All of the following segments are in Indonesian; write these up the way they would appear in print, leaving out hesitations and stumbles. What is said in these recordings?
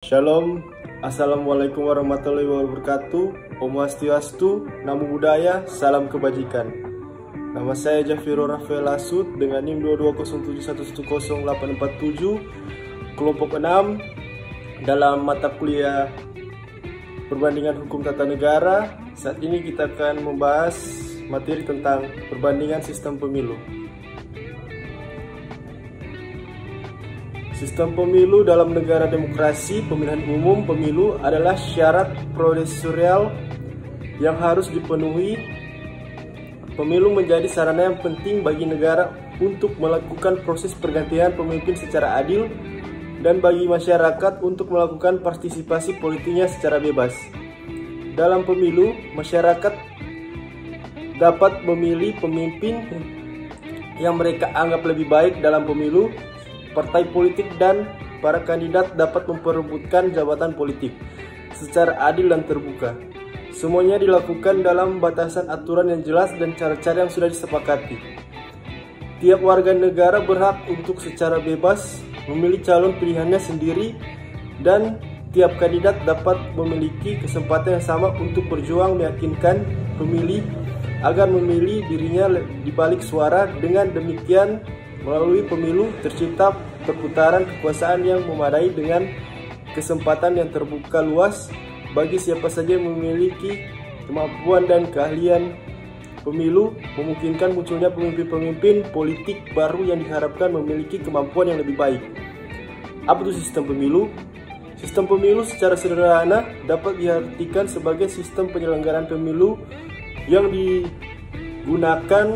Shalom, Assalamualaikum warahmatullahi wabarakatuh. Om Swastiastu, Namo Buddhaya, salam kebajikan. Nama saya Jafiro Rafael Lasut dengan NIM 2207110847, kelompok 6 dalam mata kuliah Perbandingan Hukum Tata Negara. Saat ini kita akan membahas materi tentang perbandingan sistem pemilu. Sistem pemilu dalam negara demokrasi, pemilihan umum pemilu adalah syarat prosedural yang harus dipenuhi. Pemilu menjadi sarana yang penting bagi negara untuk melakukan proses pergantian pemimpin secara adil dan bagi masyarakat untuk melakukan partisipasi politiknya secara bebas. Dalam pemilu, masyarakat dapat memilih pemimpin yang mereka anggap lebih baik dalam pemilu. Partai politik dan para kandidat dapat memperebutkan jabatan politik secara adil dan terbuka. Semuanya dilakukan dalam batasan aturan yang jelas dan cara-cara yang sudah disepakati. Tiap warga negara berhak untuk secara bebas memilih calon pilihannya sendiri, dan tiap kandidat dapat memiliki kesempatan yang sama untuk berjuang meyakinkan pemilih agar memilih dirinya di balik suara. Dengan demikian, melalui pemilu tercipta perputaran kekuasaan yang memadai dengan kesempatan yang terbuka luas bagi siapa saja yang memiliki kemampuan dan keahlian. Pemilu memungkinkan munculnya pemimpin-pemimpin politik baru yang diharapkan memiliki kemampuan yang lebih baik. Apa itu sistem pemilu? Sistem pemilu secara sederhana dapat diartikan sebagai sistem penyelenggaraan pemilu yang digunakan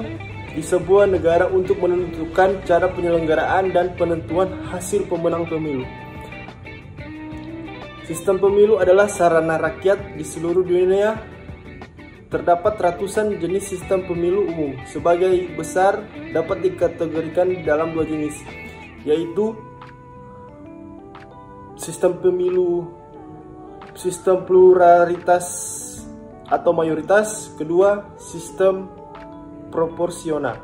di sebuah negara untuk menentukan cara penyelenggaraan dan penentuan hasil pemenang pemilu. Sistem pemilu adalah sarana rakyat di seluruh dunia. Terdapat ratusan jenis sistem pemilu umum. Sebagai besar dapat dikategorikan dalam dua jenis, yaitu sistem pemilu sistem pluralitas atau mayoritas, kedua sistem proporsional.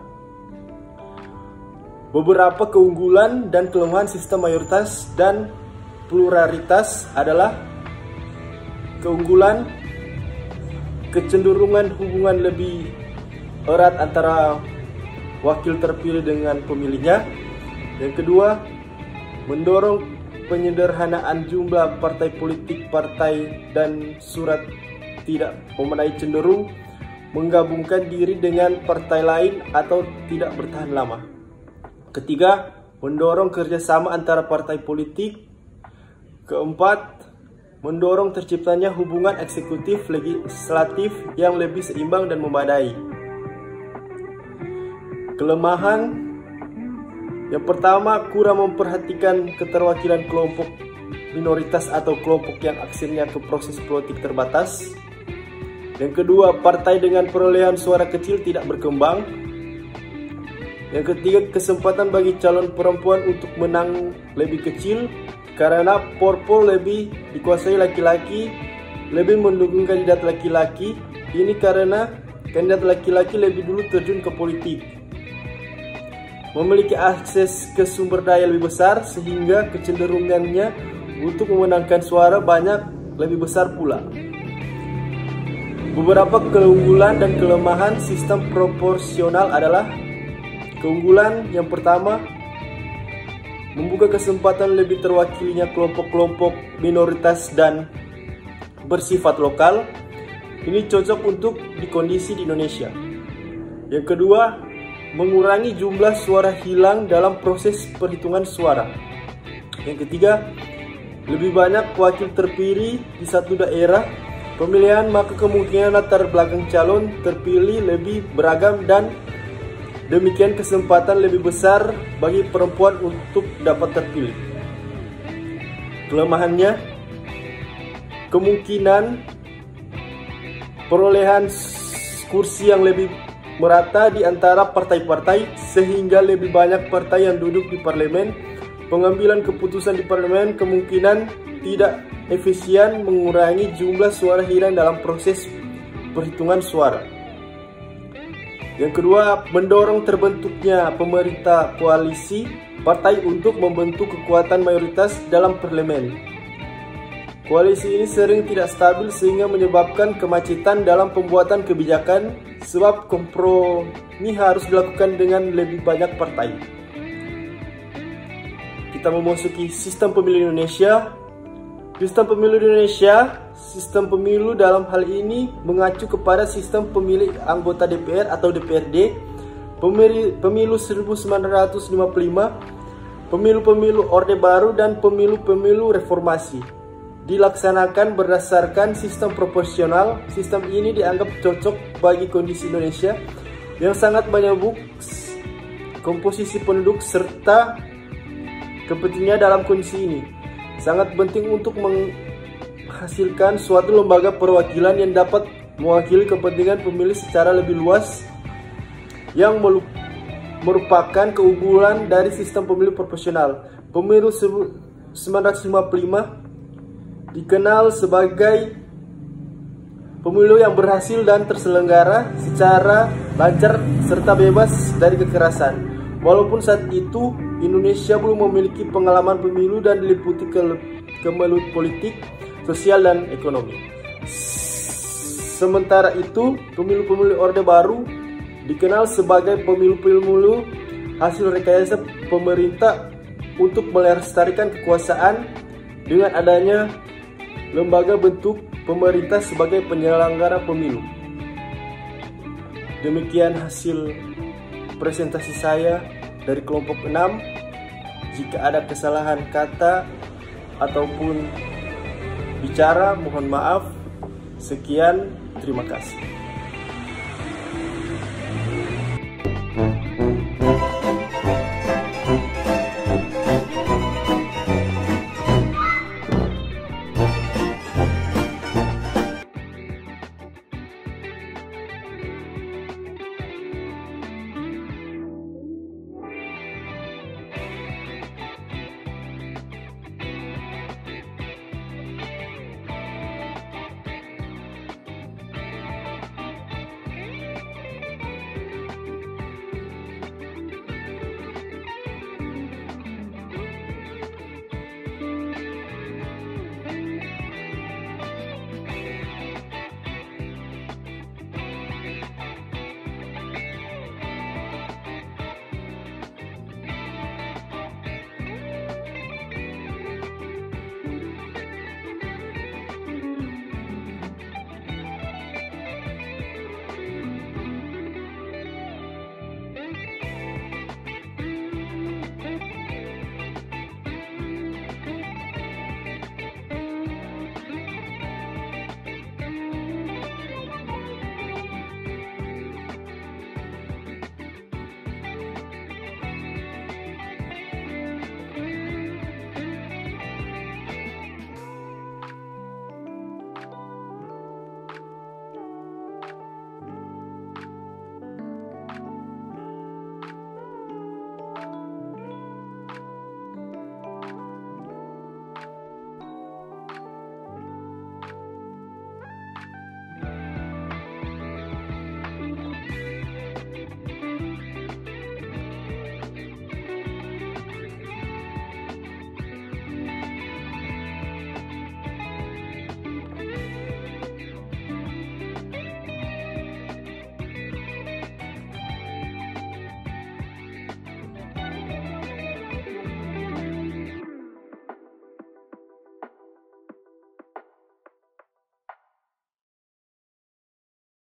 Beberapa keunggulan dan kelemahan sistem mayoritas dan pluralitas adalah: keunggulan, kecenderungan hubungan lebih erat antara wakil terpilih dengan pemilihnya. Yang kedua, mendorong penyederhanaan jumlah partai politik, partai dan surat tidak memadai, cenderung menggabungkan diri dengan partai lain atau tidak bertahan lama. Ketiga, mendorong kerjasama antara partai politik. Keempat, mendorong terciptanya hubungan eksekutif legislatif yang lebih seimbang dan memadai. Kelemahan yang pertama, kurang memperhatikan keterwakilan kelompok minoritas atau kelompok yang aksesnya ke proses politik terbatas. Yang kedua, partai dengan perolehan suara kecil tidak berkembang. Yang ketiga, kesempatan bagi calon perempuan untuk menang lebih kecil karena parpol lebih dikuasai laki-laki, lebih mendukung kandidat laki-laki. Ini karena kandidat laki-laki lebih dulu terjun ke politik, memiliki akses ke sumber daya lebih besar sehingga kecenderungannya untuk memenangkan suara banyak lebih besar pula. Beberapa keunggulan dan kelemahan sistem proporsional adalah: keunggulan yang pertama, membuka kesempatan lebih terwakilinya kelompok-kelompok minoritas dan bersifat lokal. Ini cocok untuk kondisi di Indonesia. Yang kedua, mengurangi jumlah suara hilang dalam proses perhitungan suara. Yang ketiga, lebih banyak wakil terpilih di satu daerah pemilihan, maka kemungkinan latar belakang calon terpilih lebih beragam dan demikian kesempatan lebih besar bagi perempuan untuk dapat terpilih. Kelemahannya, kemungkinan perolehan kursi yang lebih merata di antara partai-partai sehingga lebih banyak partai yang duduk di parlemen. Pengambilan keputusan di parlemen kemungkinan tidak efisien, mengurangi jumlah suara hilang dalam proses perhitungan suara. Yang kedua, mendorong terbentuknya pemerintah koalisi partai untuk membentuk kekuatan mayoritas dalam parlemen. Koalisi ini sering tidak stabil sehingga menyebabkan kemacetan dalam pembuatan kebijakan sebab kompromi harus dilakukan dengan lebih banyak partai. Kita memasuki sistem pemilu Indonesia. Sistem pemilu Indonesia, sistem pemilu dalam hal ini mengacu kepada sistem pemilih anggota DPR atau DPRD, pemilu 1955, pemilu-pemilu Orde Baru dan pemilu-pemilu reformasi. Dilaksanakan berdasarkan sistem proporsional. Sistem ini dianggap cocok bagi kondisi Indonesia yang sangat menyebut komposisi penduduk serta kepentingan dalam kondisi ini. Sangat penting untuk menghasilkan suatu lembaga perwakilan yang dapat mewakili kepentingan pemilih secara lebih luas, yang merupakan keunggulan dari sistem pemilu proporsional. Pemilu 1955 dikenal sebagai pemilu yang berhasil dan terselenggara secara lancar serta bebas dari kekerasan. Walaupun saat itu Indonesia belum memiliki pengalaman pemilu dan diliputi kemelut politik, sosial, dan ekonomi. Sementara itu, pemilu-pemilu Orde Baru dikenal sebagai pemilu-pemilu hasil rekayasa pemerintah untuk melestarikan kekuasaan dengan adanya lembaga bentuk pemerintah sebagai penyelenggara pemilu. Demikian hasil presentasi saya dari kelompok 6. Jika ada kesalahan kata ataupun bicara, mohon maaf. Sekian, terima kasih.